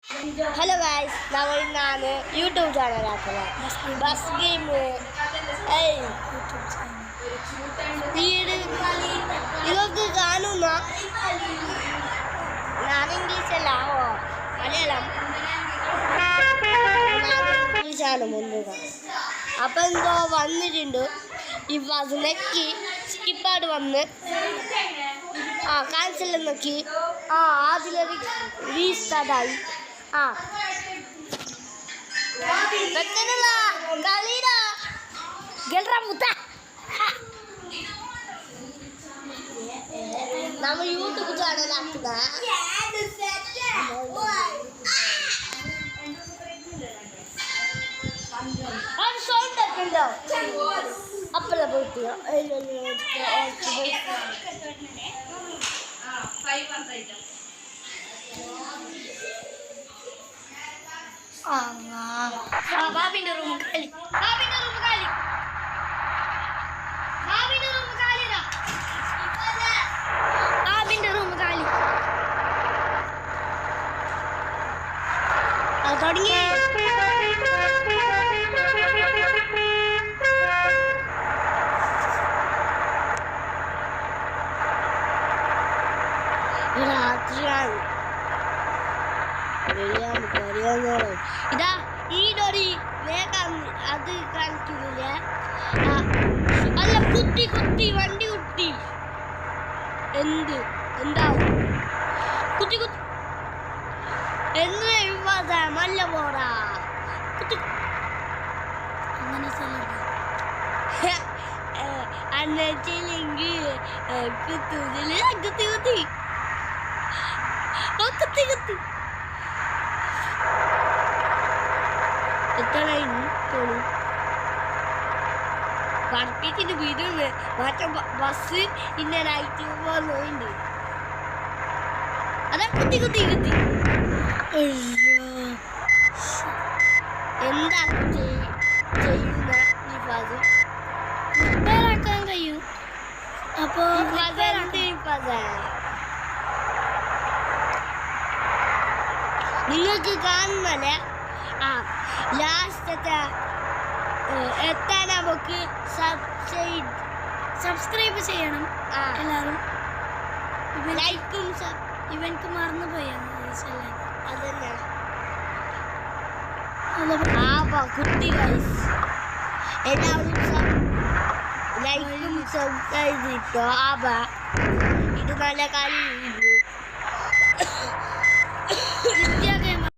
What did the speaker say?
Hello guys, നമ്മൾ ഇന്നാണ് YouTube channel ആക്കുന്നത്. ബസ് ഗെയിം ഇതൊക്കെ കാണുന്ന ഞാൻ ഇംഗ്ലീഷല്ല മലയാളം ഇംഗ്ലീഷാണ് മുൻപ്. അപ്പം എന്തോ വന്നിട്ടുണ്ട്. ഈ ബസ് നെക്കി സ്കിപ്പാട് വന്ന് ക്യാൻസൽ നോക്കി അതിലൊരു റീസ്റ്റാർട്ടായി. നമ്മൾ യൂട്യൂബ് ചാനൽ ആക്കുന്ന സൗണ്ട് ഒക്കെ ഉണ്ടോ? അപ്പഴ പോയിട്ട് ബാബിന്റെ റൂം കാലി തുടങ്ങി. രാത്രിയാണ് ഇതാ ഈടൊരു വേഗം അത് കാണിക്കുന്നില്ല. അല്ല കുത്തി വണ്ടി കുത്തി എന്താവും കുത്തി എന്ന് മല്ല പോടാ അങ്ങനെ അന്നെങ്കിൽ കുത്തി പഠിപ്പിച്ചിട്ട് വീടുണ്ട്. മറ്റേ ബസ് ഇന്നലായിട്ട് പോകുന്നുണ്ട്. അതാ കുത്തി എന്താ ചെയ്യുന്ന റിപ്പയറാക്കാൻ കഴിയും. അപ്പോ നിങ്ങൾക്ക് കാണുന്നല്ലേ ലാസ്റ്റത്തെ എത്താൻ നമുക്ക് സബ്സ്ക്രൈബ് ചെയ്യണം. എല്ലാവരും ലൈക്കും ഇവൻക്ക് മറന്നുപോയാണ് അതന്നെ കുട്ടി ഗൈസ്. എല്ലാവരും ലൈക്കും സബ്സ്ക്രൈബ് ചെയ്തോ. ഇത് നല്ല കളി.